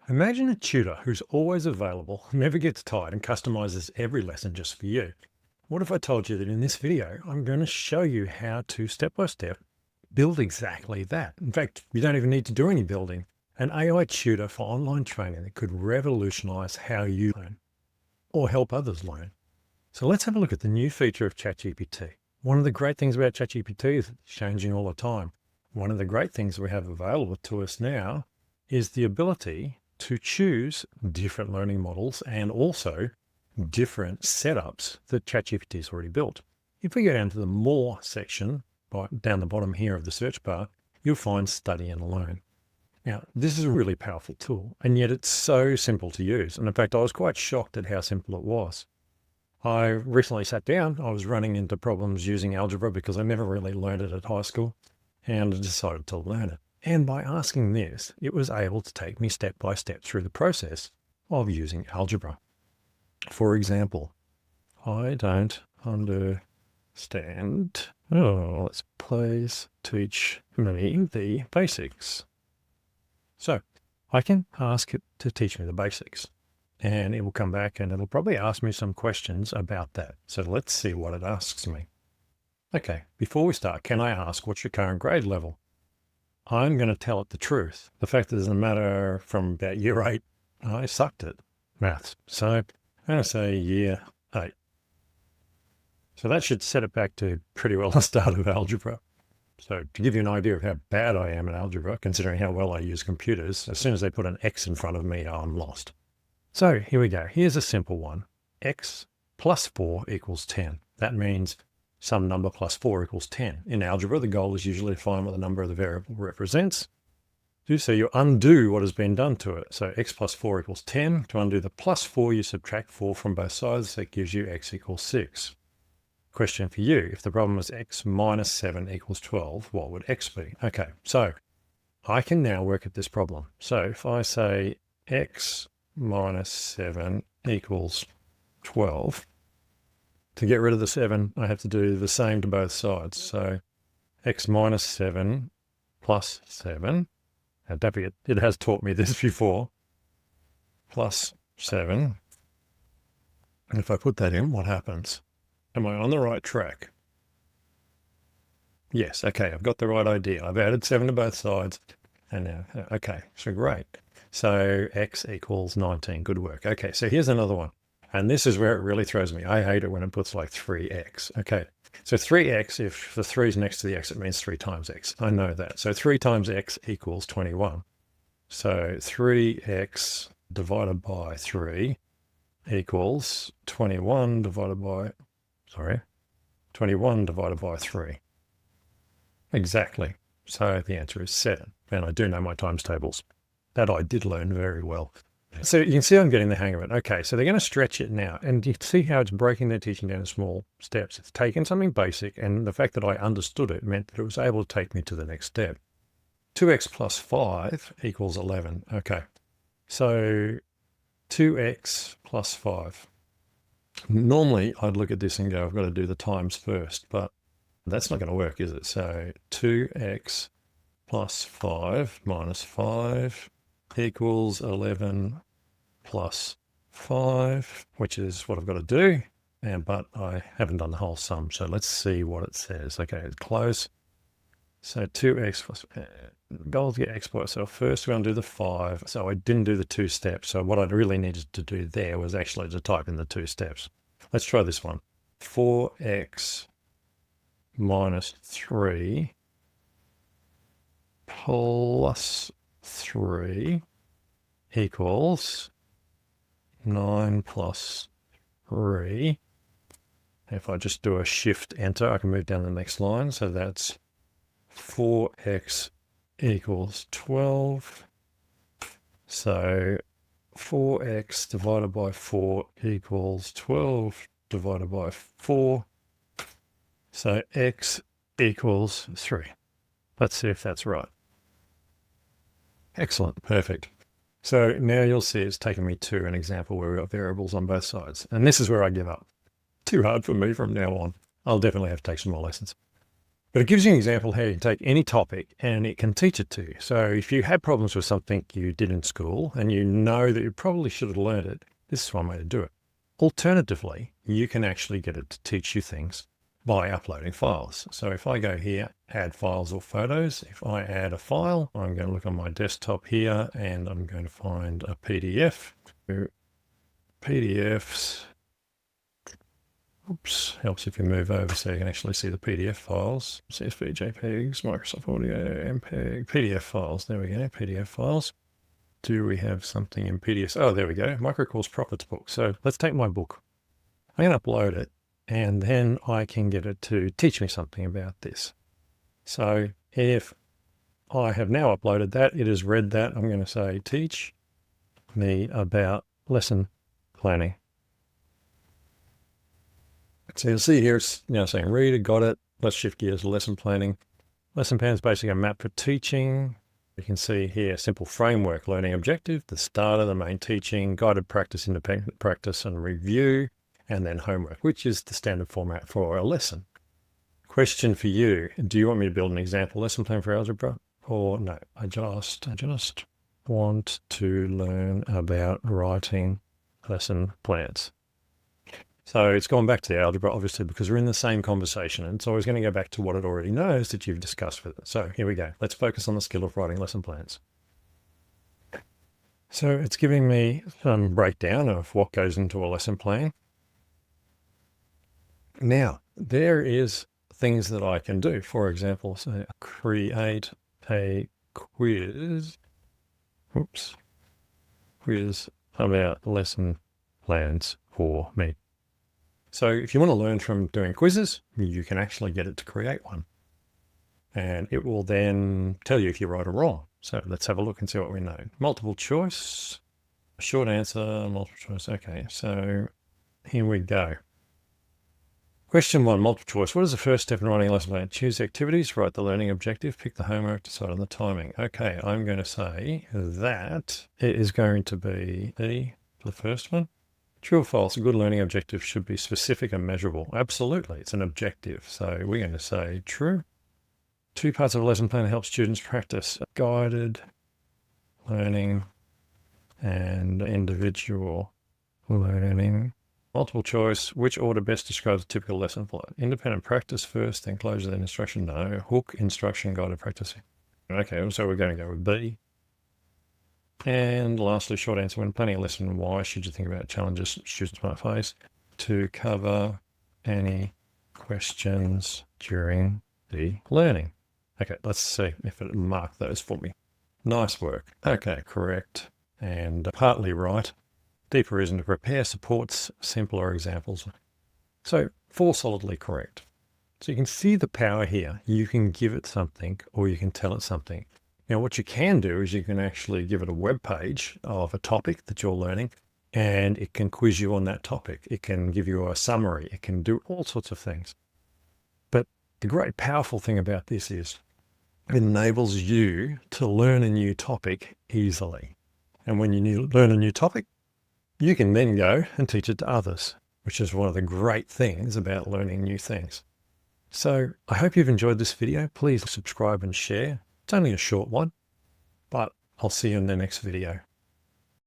Imagine a tutor who's always available, never gets tired, and customizes every lesson just for you. What if I told you that in this video, I'm going to show you how to step by step build exactly that? In fact, you don't even need to do any building. An AI tutor for online training that could revolutionize how you learn or help others learn. So let's have a look at the new feature of ChatGPT. One of the great things about ChatGPT is it's changing all the time. One of the great things we have available to us now is the ability to choose different learning models and also different setups that ChatGPT has already built. If we go down to the More section, down the bottom here of the search bar, you'll find Study and Learn. Now, this is a really powerful tool, and yet it's so simple to use. And in fact, I was quite shocked at how simple it was. I recently sat down, I was running into problems using algebra because I never really learned it at high school, and I decided to learn it. And by asking this, it was able to take me step by step through the process of using algebra. For example, I don't understand. Let's please teach me the basics. So I can ask it to teach me the basics, and it will come back and it'll probably ask me some questions about that. So let's see what it asks me. Okay, before we start, can I ask what's your current grade level? I'm going to tell it the truth. The fact that it doesn't matter from about year 8, I sucked at maths. So I'm going to say year 8. So that should set it back to pretty well the start of algebra. So to give you an idea of how bad I am at algebra, considering how well I use computers, as soon as they put an X in front of me, I'm lost. So here we go. Here's a simple one. X plus 4 equals 10. That means some number plus 4 equals 10. In algebra, the goal is usually to find what the number of the variable represents. So you undo what has been done to it. So x plus 4 equals 10. To undo the plus 4, you subtract 4 from both sides. That gives you x equals 6. Question for you. If the problem was x minus 7 equals 12, what would x be? Okay, so I can now work at this problem. So if I say x minus 7 equals 12, to get rid of the 7, I have to do the same to both sides. So x minus 7 plus 7. Now, don't forget, it has taught me this before. Plus 7. And if I put that in, what happens? Am I on the right track? Yes, okay, I've got the right idea. I've added 7 to both sides. And now, okay, so great. So x equals 19. Good work. Okay, so here's another one. And this is where it really throws me. I hate it when it puts like 3x. Okay, so 3x, if the 3 is next to the x, it means 3 times x. I know that. So 3 times x equals 21. So 3x divided by 3 equals 21 divided by 3. Exactly. So the answer is 7. And I do know my times tables. That I did learn very well. So you can see I'm getting the hang of it. Okay, so they're going to stretch it now. And you see how it's breaking their teaching down in small steps. It's taken something basic, and the fact that I understood it meant that it was able to take me to the next step. 2x plus 5 equals 11. Okay, so 2x plus 5. Normally, I'd look at this and go, I've got to do the times first, but that's not going to work, is it? So 2x plus 5 minus 5 equals 11 plus 5, which is what I've got to do. But I haven't done the whole sum. So let's see what it says. Okay, it's close. So 2x plus, goal to get x by itself. First, we're going to do the 5. So I didn't do the 2 steps. So what I really needed to do there was actually to type in the 2 steps. Let's try this one. 4x minus 3 plus 3 equals 9 plus 3. If I just do a shift enter, I can move down the next line. So that's 4x equals 12. So 4x divided by 4 equals 12 divided by 4. So x equals 3. Let's see if that's right. Excellent, perfect. So now you'll see it's taken me to an example where we've got variables on both sides. And this is where I give up. Too hard for me from now on. I'll definitely have to take some more lessons. But it gives you an example how you can take any topic and it can teach it to you. So if you had problems with something you did in school and you know that you probably should have learned it, this is one way to do it. Alternatively, you can actually get it to teach you things by uploading files. So if I go here, add files or photos, if I add a file, I'm going to look on my desktop here and I'm going to find a PDF. PDFs. Oops, helps if you move over so you can actually see the PDF files. CSV, JPEGs, Microsoft Audio, MPEG, PDF files. There we go, PDF files. Do we have something in PDFs? Oh, there we go, Microcourse Profits book. So let's take my book. I'm going to upload it and then I can get it to teach me something about this. So if I have now uploaded that, it has read that, I'm going to say, teach me about lesson planning. So you'll see here, it's now saying reader, got it. Let's shift gears to lesson planning. Lesson plan is basically a map for teaching. You can see here, simple framework, learning objective, the starter, the main teaching, guided practice, independent practice and review, and then homework, which is the standard format for a lesson. Question for you, do you want me to build an example lesson plan for algebra? Or no, I just want to learn about writing lesson plans. So it's gone back to the algebra, obviously, because we're in the same conversation. And it's always going to go back to what it already knows that you've discussed with it. So here we go. Let's focus on the skill of writing lesson plans. So it's giving me some breakdown of what goes into a lesson plan. Now, there is things that I can do. For example, say create a quiz. Quiz about lesson plans for me. So if you want to learn from doing quizzes, you can actually get it to create one. And it will then tell you if you're right or wrong. So let's have a look and see what we know. Multiple choice, short answer, multiple choice. Okay, so here we go. Question 1, multiple choice. What is the first step in writing a lesson plan? Choose activities, write the learning objective, pick the homework, decide on the timing. Okay, I'm going to say that it is going to be the first one. True or false, a good learning objective should be specific and measurable. Absolutely, it's an objective. So we're going to say true. 2 parts of a lesson plan help students practice guided learning and individual learning. Multiple choice, which order best describes a typical lesson flow? Independent practice first, then closure, then instruction? No. Hook, instruction, guided practice. Okay, so we're going to go with B. And lastly, short answer, when planning a lesson, why should you think about challenges students might face? To cover any questions during the learning. Okay, let's see if it marked those for me. Nice work. Okay, correct. And partly right. Deeper reason to prepare supports simpler examples. So 4 solidly correct. So you can see the power here. You can give it something or you can tell it something. Now, what you can do is you can actually give it a web page of a topic that you're learning, and it can quiz you on that topic. It can give you a summary. It can do all sorts of things. But the great powerful thing about this is it enables you to learn a new topic easily. And when you learn a new topic, you can then go and teach it to others, which is one of the great things about learning new things. So I hope you've enjoyed this video. Please subscribe and share. It's only a short one, but I'll see you in the next video.